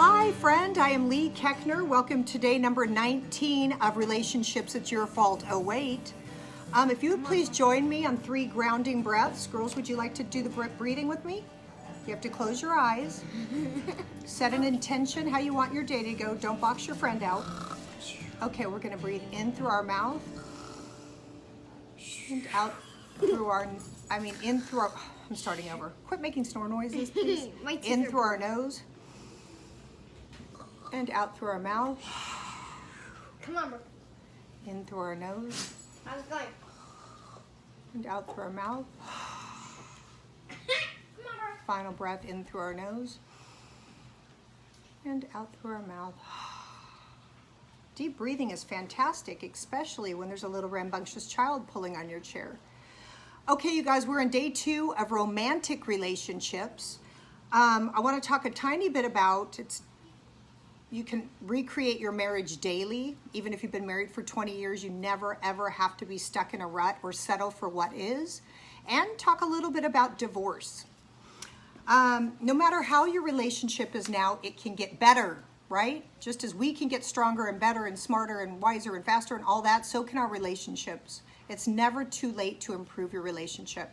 Hi friend, I am Lee Keckner. Welcome to day number 19 of Relationships It's Your Fault. Oh wait. If you would please join me on 3 grounding breaths. Girls, would you like to do the breathing with me? You have to close your eyes. Set an intention how you want your day to go. Don't box your friend out. Okay, we're going to breathe in through our mouth and out through our, in through our, I'm starting over. Quit making snore noises, please. In through our nose and out through our mouth. Come on, bro. In through our nose How's it going? and out through our mouth. Come on, bro. Final breath in through our nose and out through our mouth. Deep breathing is fantastic, especially when there's a little rambunctious child pulling on your chair. Okay, you guys, we're in day 2 of romantic relationships. I want to talk a tiny bit about you can recreate your marriage daily. Even if you've been married for 20 years, you never ever have to be stuck in a rut or settle for what is. And talk a little bit about divorce. No matter how your relationship is now, it can get better, right? Just as we can get stronger and better and smarter and wiser and faster and all that, so can our relationships. It's never too late to improve your relationship.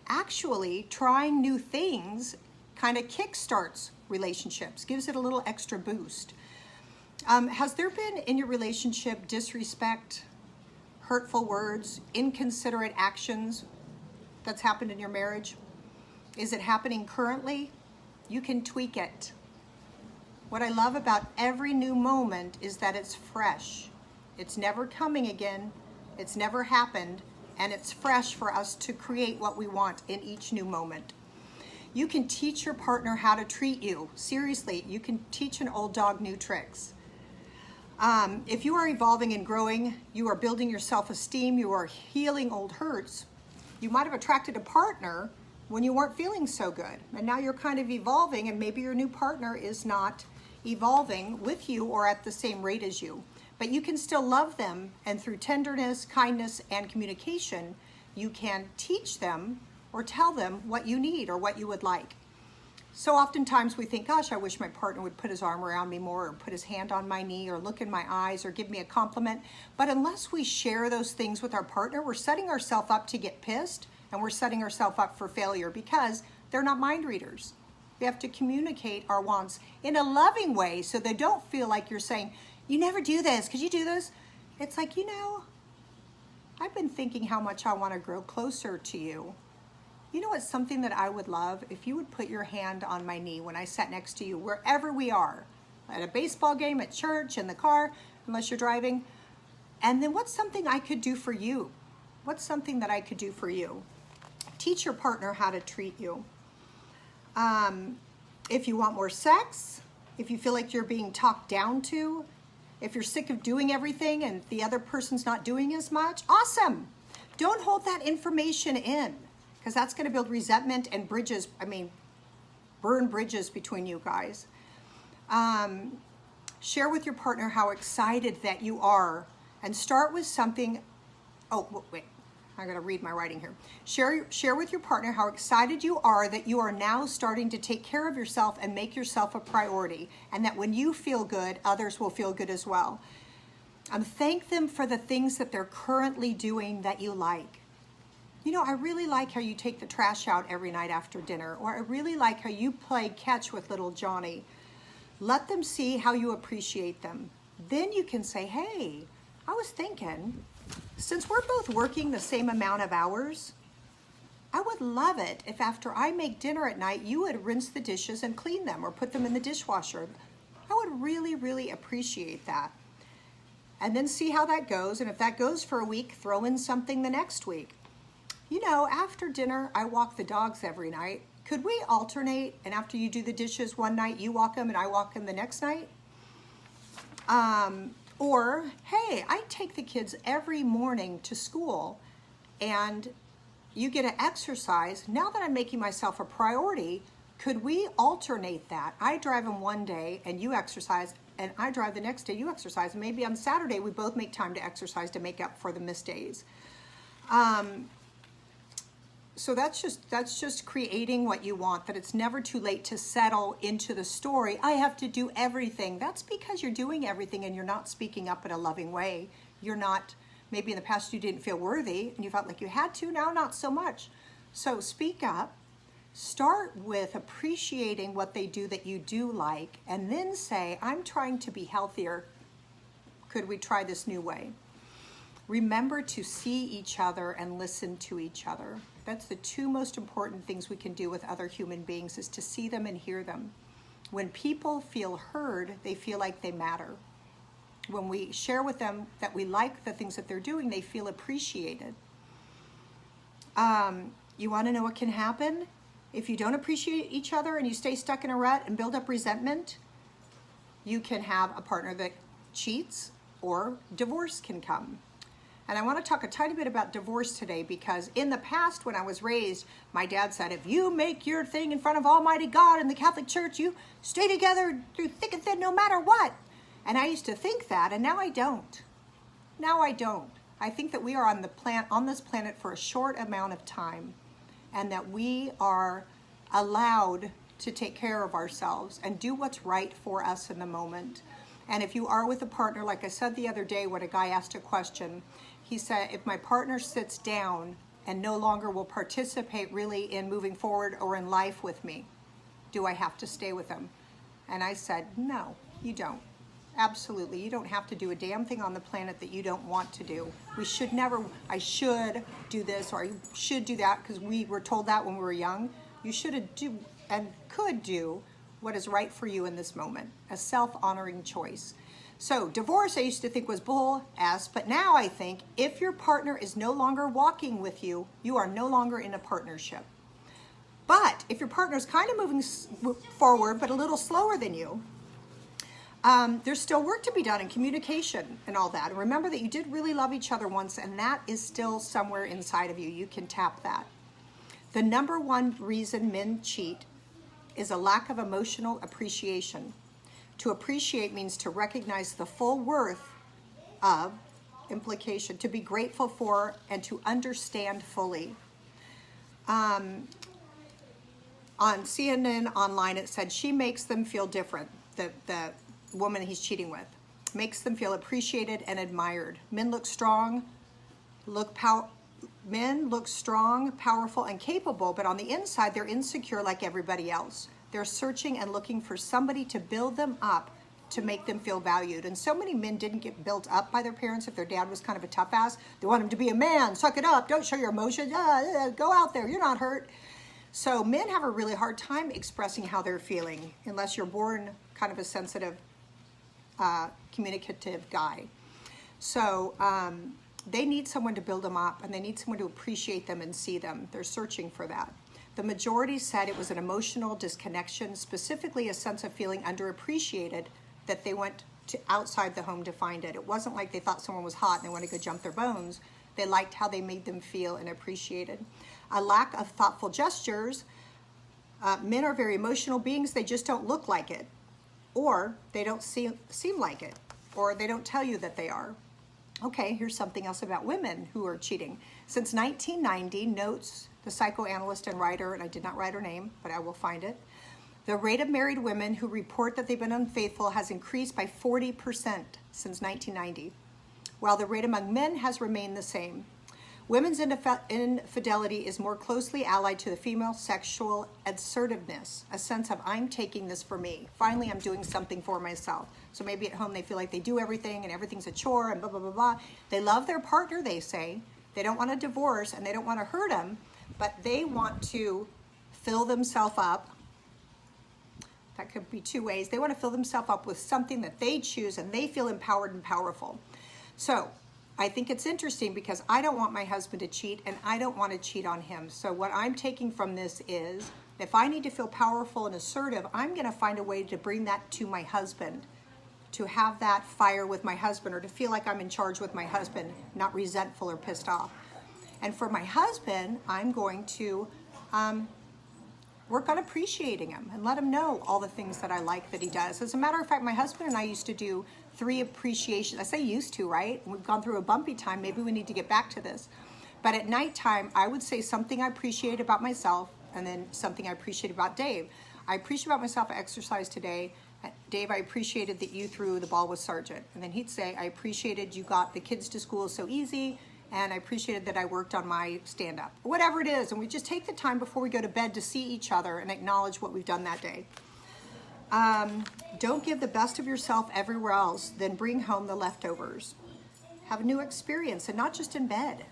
Actually, trying new things kind of kickstarts relationships, gives it a little extra boost. Has there been in your relationship disrespect, hurtful words, inconsiderate actions that's happened in your marriage? Is it happening currently? You can tweak it. What I love about every new moment is that it's fresh. It's never coming again. It's never happened. And it's fresh for us to create what we want in each new moment. You can teach your partner how to treat you. Seriously, you can teach an old dog new tricks. If you are evolving and growing, you are building your self-esteem, you are healing old hurts. You might have attracted a partner when you weren't feeling so good. And now you're kind of evolving, and maybe your new partner is not evolving with you or at the same rate as you. But you can still love them, and through tenderness, kindness, and communication, you can teach them or tell them what you need or what you would like. So oftentimes we think, gosh, I wish my partner would put his arm around me more or put his hand on my knee or look in my eyes or give me a compliment. But unless we share those things with our partner, we're setting ourselves up to get pissed, and we're setting ourselves up for failure because they're not mind readers. We have to communicate our wants in a loving way so they don't feel like you're saying, you never do this, could you do this? It's like, I've been thinking how much I want to grow closer to you. You know what's something that I would love? If you would put your hand on my knee when I sat next to you, wherever we are, at a baseball game, at church, in the car, unless you're driving. And then what's something I could do for you? What's something that I could do for you? Teach your partner how to treat you. If you want more sex, if you feel like you're being talked down to, if you're sick of doing everything and the other person's not doing as much, awesome. Don't hold that information in, because that's going to build resentment and burn bridges between you guys. Share with your partner how excited that you are, and start with something. Oh, wait. I gotta read my writing here. Share with your partner how excited you are that you are now starting to take care of yourself and make yourself a priority, and that when you feel good, others will feel good as well. Thank them for the things that they're currently doing that you like. I really like how you take the trash out every night after dinner, or I really like how you play catch with little Johnny. Let them see how you appreciate them. Then you can say, hey, I was thinking, since we're both working the same amount of hours, I would love it if after I make dinner at night, you would rinse the dishes and clean them or put them in the dishwasher. I would really, really appreciate that. And then see how that goes. And if that goes for a week, throw in something the next week. After dinner, I walk the dogs every night. Could we alternate? And after you do the dishes one night, you walk them and I walk them the next night? Or, hey, I take the kids every morning to school and you get to exercise. Now that I'm making myself a priority, could we alternate that? I drive them one day and you exercise, and I drive the next day, you exercise. And maybe on Saturday, we both make time to exercise to make up for the missed days. So that's just creating what you want, that it's never too late to settle into the story. I have to do everything. That's because you're doing everything and you're not speaking up in a loving way. You're not, maybe in the past you didn't feel worthy and you felt like you had to, now not so much. So speak up, start with appreciating what they do that you do like, and then say, I'm trying to be healthier. Could we try this new way? Remember to see each other and listen to each other. That's the two most important things we can do with other human beings, is to see them and hear them. When people feel heard, they feel like they matter. When we share with them that we like the things that they're doing, they feel appreciated. You want to know what can happen? If you don't appreciate each other and you stay stuck in a rut and build up resentment, you can have a partner that cheats, or divorce can come. And I want to talk a tiny bit about divorce today, because in the past when I was raised, my dad said, if you make your thing in front of Almighty God and the Catholic Church, you stay together through thick and thin no matter what. And I used to think that, and now I don't. Now I don't. I think that we are on this planet for a short amount of time, and that we are allowed to take care of ourselves and do what's right for us in the moment. And if you are with a partner, like I said the other day when a guy asked a question, he said, if my partner sits down and no longer will participate really in moving forward or in life with me, do I have to stay with them? And I said, no, you don't. Absolutely. You don't have to do a damn thing on the planet that you don't want to do. We should never, I should do this or I should do that, because we were told that when we were young. You should do and could do what is right for you in this moment, a self-honoring choice. So divorce I used to think was bull ass, but now I think if your partner is no longer walking with you, you are no longer in a partnership. But if your partner is kind of moving forward, but a little slower than you, there's still work to be done in communication and all that. And remember that you did really love each other once, and that is still somewhere inside of you. You can tap that. The number one reason men cheat is a lack of emotional appreciation. To appreciate means to recognize the full worth of implication, to be grateful for, and to understand fully. On CNN online, it said she makes them feel different, the woman he's cheating with. Makes them feel appreciated and admired. Men look strong, powerful, and capable, but on the inside, they're insecure like everybody else. They're searching and looking for somebody to build them up, to make them feel valued. And so many men didn't get built up by their parents. If their dad was kind of a tough ass, they want him to be a man, suck it up, don't show your emotions, go out there, you're not hurt. So men have a really hard time expressing how they're feeling, unless you're born kind of a sensitive, communicative guy. So they need someone to build them up, and they need someone to appreciate them and see them. They're searching for that. The majority said it was an emotional disconnection, specifically a sense of feeling underappreciated, that they went to outside the home to find it. It wasn't like they thought someone was hot and they wanted to go jump their bones. They liked how they made them feel and appreciated. A lack of thoughtful gestures. Men are very emotional beings. They just don't look like it, or they don't seem like it, or they don't tell you that they are. Okay, here's something else about women who are cheating. Since 1990, notes the psychoanalyst and writer, and I did not write her name, but I will find it, the rate of married women who report that they've been unfaithful has increased by 40% since 1990, while the rate among men has remained the same. Women's infidelity is more closely allied to the female sexual assertiveness, a sense of I'm taking this for me. Finally, I'm doing something for myself. So maybe at home they feel like they do everything and everything's a chore and blah, blah, blah, blah. They love their partner, they say. They don't want a divorce and they don't want to hurt him, but they want to fill themselves up. That could be two ways. They want to fill themselves up with something that they choose and they feel empowered and powerful. So I think it's interesting because I don't want my husband to cheat and I don't want to cheat on him. So what I'm taking from this is, if I need to feel powerful and assertive, I'm going to find a way to bring that to my husband, to have that fire with my husband, or to feel like I'm in charge with my husband, not resentful or pissed off. And for my husband, I'm going to work on appreciating him and let him know all the things that I like that he does. As a matter of fact, my husband and I used to do 3 appreciations. I say used to, right? We've gone through a bumpy time. Maybe we need to get back to this. But at nighttime, I would say something I appreciate about myself and then something I appreciate about Dave. I appreciate about myself, I exercised today. Dave, I appreciated that you threw the ball with Sergeant. And then he'd say, I appreciated you got the kids to school so easy, and I appreciated that I worked on my stand-up. Whatever it is, and we just take the time before we go to bed to see each other and acknowledge what we've done that day. Don't give the best of yourself everywhere else, then bring home the leftovers. Have a new experience, and not just in bed.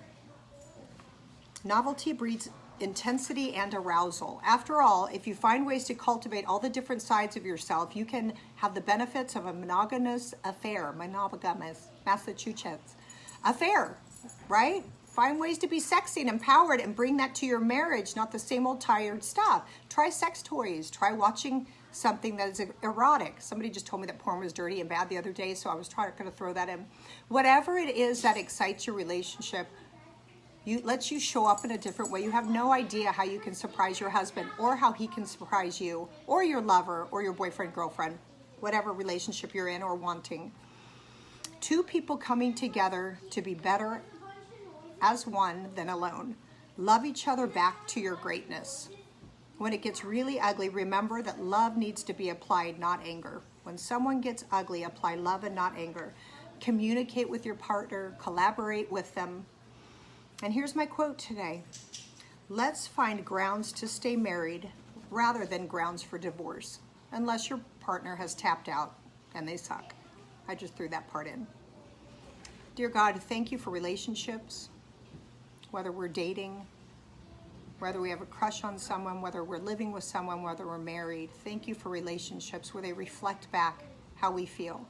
Novelty breeds intensity and arousal. After all, if you find ways to cultivate all the different sides of yourself, you can have the benefits of a monogamous affair, monogamous Massachusetts affair, right? Find ways to be sexy and empowered and bring that to your marriage, not the same old tired stuff. Try sex toys. Try watching something that is erotic. Somebody just told me that porn was dirty and bad the other day, so I was going to throw that in. Whatever it is that excites your relationship, lets you show up in a different way. You have no idea how you can surprise your husband or how he can surprise you or your lover or your boyfriend, girlfriend, whatever relationship you're in or wanting. Two people coming together to be better as one than alone. Love each other back to your greatness. When it gets really ugly, remember that love needs to be applied, not anger. When someone gets ugly, apply love and not anger. Communicate with your partner, collaborate with them. And here's my quote today. Let's find grounds to stay married rather than grounds for divorce, unless your partner has tapped out and they suck. I just threw that part in. Dear God, thank you for relationships, whether we're dating, whether we have a crush on someone, whether we're living with someone, whether we're married. Thank you for relationships where they reflect back how we feel.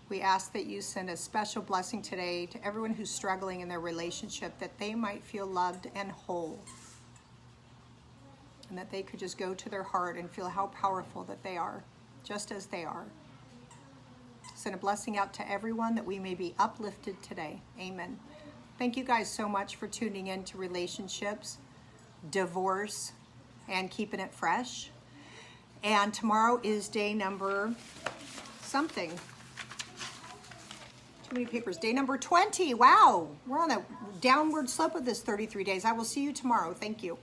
We ask that you send a special blessing today to everyone who's struggling in their relationship, that they might feel loved and whole, and that they could just go to their heart and feel how powerful that they are, just as they are. Send a blessing out to everyone that we may be uplifted today. Amen. Thank you guys so much for tuning in to relationships, divorce, and keeping it fresh. And tomorrow is day number something. Too many papers. Day number 20. Wow. We're on a downward slope of this 33 days. I will see you tomorrow. Thank you.